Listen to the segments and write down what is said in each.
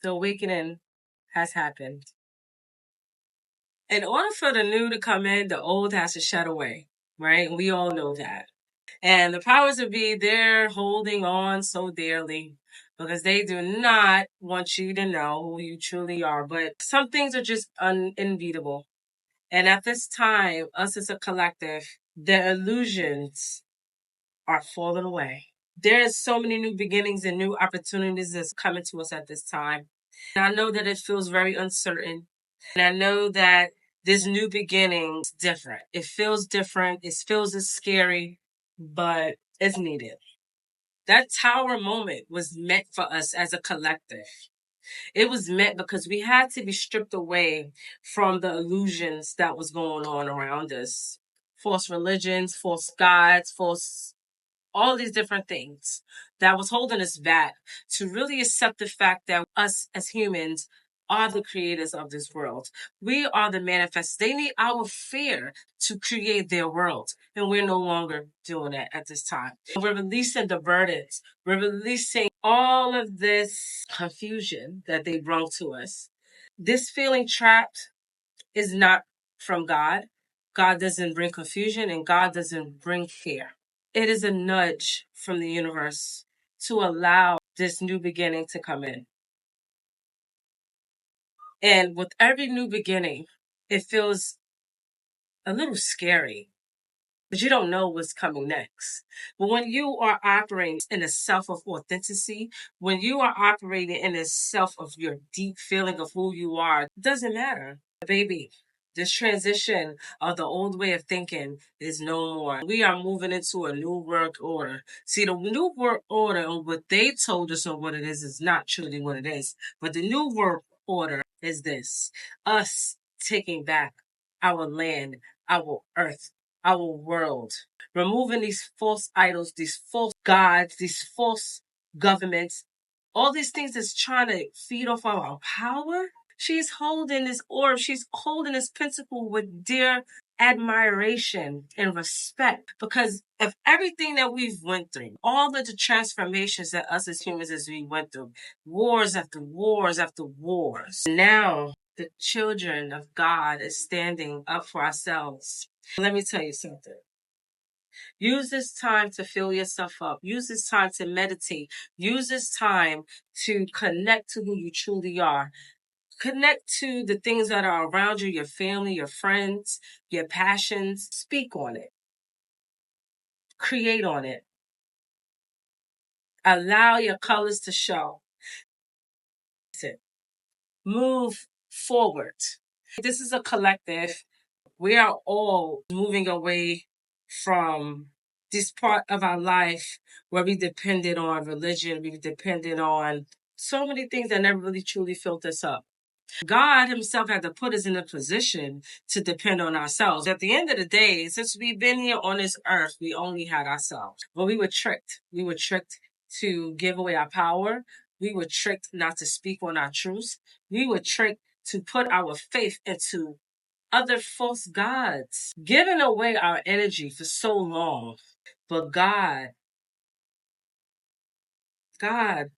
The awakening has happened. In order for the new to come in, the old has to shut away, right? We all know that. And the powers that be, they're holding on so dearly because they do not want you to know who you truly are. But some things are just unbeatable. And at this time, us as a collective, the illusions are falling away. There's so many new beginnings and new opportunities that's coming to us at this time. And I know that it feels very uncertain. And I know that this new beginning is different. It feels different. It feels as scary, but it's needed. That tower moment was meant for us as a collective. It was meant because we had to be stripped away from the illusions that was going on around us. False religions, false gods, false all these different things that was holding us back to really accept the fact that us as humans are the creators of this world. We are the manifestors. They need our fear to create their world. And we're no longer doing that at this time. We're releasing the burdens. We're releasing all of this confusion that they brought to us. This feeling trapped is not from God. God doesn't bring confusion and God doesn't bring fear. It is a nudge from the universe to allow this new beginning to come in. And with every new beginning, it feels a little scary, but you don't know what's coming next. But when you are operating in a self of authenticity, when you are operating in a self of your deep feeling of who you are, it doesn't matter. Baby, this transition of the old way of thinking is no more. We are moving into a new world order. See, the new world order and what they told us on what it is not truly what it is. But the new world order is this: us taking back our land, our earth, our world, removing these false idols, these false gods, these false governments, all these things that's trying to feed off of our power. She's holding this orb, she's holding this pentacle with dear admiration and respect because of everything that we've went through, all of the transformations that us as humans as we went through, wars after wars after wars. Now the children of God is standing up for ourselves. Let me tell you something. Use this time to fill yourself up. Use this time to meditate. Use this time to connect to who you truly are. Connect to the things that are around you, your family, your friends, your passions. Speak on it. Create on it. Allow your colors to show. Move forward. This is a collective. We are all moving away from this part of our life where we depended on religion, we depended on so many things that never really truly filled us up. God himself had to put us in a position to depend on ourselves. At the end of the day, since we've been here on this earth, we only had ourselves. But we were tricked. We were tricked to give away our power. We were tricked not to speak on our truths. We were tricked to put our faith into other false gods, giving away our energy for so long. But God, God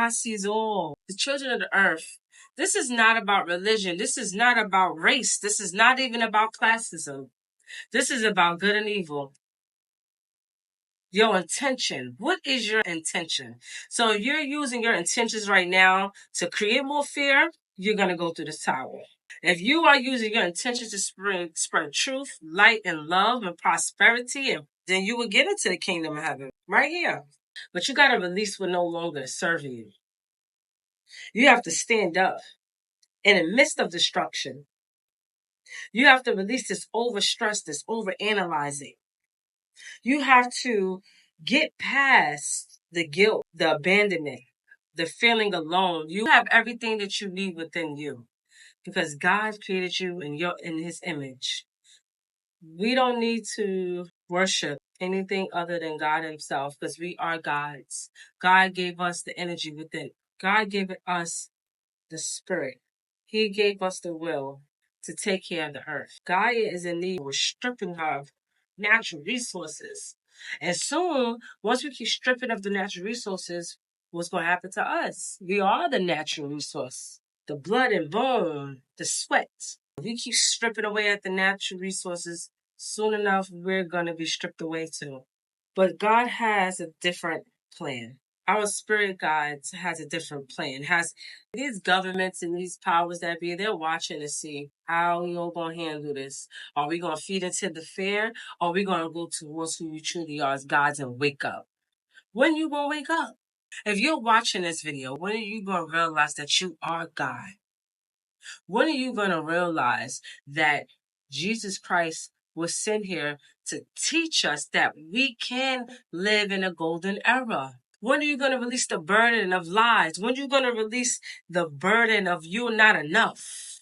sees all. The children of the earth. This is not about religion. This is not about race. This is not even about classism. This is about good and evil. Your intention. What is your intention? So if you're using your intentions right now to create more fear, you're going to go through this tower. If you are using your intentions to spread truth, light, and love and prosperity, then you will get into the kingdom of heaven right here. But you got to release what no longer is serving you. You have to stand up in the midst of destruction. You have to release this overstress, this overanalyzing. You have to get past the guilt, the abandonment, the feeling alone. You have everything that you need within you because God created you in his image. We don't need to worship anything other than God himself because we are gods. God gave us the energy within. God gave us the spirit. He gave us the will to take care of the earth. Gaia is in need. We're stripping her of natural resources. And soon, once we keep stripping of the natural resources, what's going to happen to us? We are the natural resource, the blood and bone, the sweat. If we keep stripping away at the natural resources, soon enough, we're going to be stripped away too. But God has a different plan. Our spirit guide has a different plan. Has these governments and these powers that be, they're watching to see how we all gonna handle this. Are we gonna feed into the fear, or are we gonna go towards who you truly are as gods and wake up? When you gonna wake up? If you're watching this video, when are you gonna realize that you are God? When are you gonna realize that Jesus Christ was sent here to teach us that we can live in a golden era? When are you going to release the burden of lies? When are you going to release the burden of you're not enough?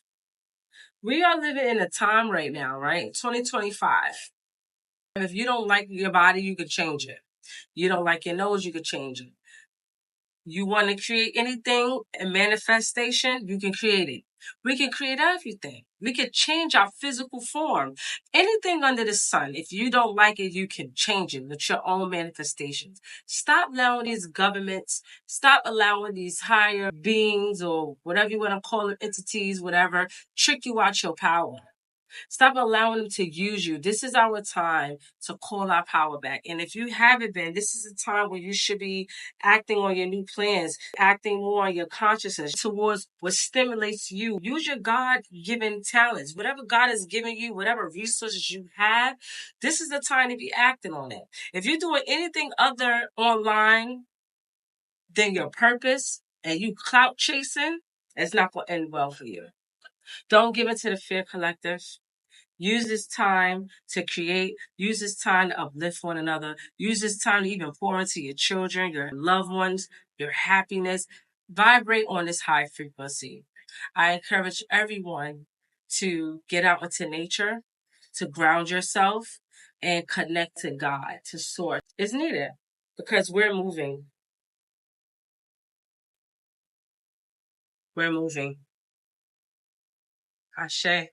We are living in a time right now, right? 2025. If you don't like your body, you could change it. You don't like your nose, you could change it. You want to create anything, a manifestation, you can create it. We can create everything. We can change our physical form. Anything under the sun. If you don't like it, you can change it with your own manifestations. Stop allowing these governments, stop allowing these higher beings or whatever you want to call it, entities, whatever, trick you out your power. Stop allowing them to use you. This is our time to call our power back. And if you haven't been, this is a time where you should be acting on your new plans, acting more on your consciousness towards what stimulates you. Use your God-given talents. Whatever God has given you, whatever resources you have, this is the time to be acting on it. If you're doing anything other online than your purpose and you clout chasing, it's not going to end well for you. Don't give in to the fear collective. Use this time to create. Use this time to uplift one another. Use this time to even pour into your children, your loved ones, your happiness. Vibrate on this high frequency. I encourage everyone to get out into nature, to ground yourself, and connect to God, to source. It's needed because we're moving. We're moving. Ashe.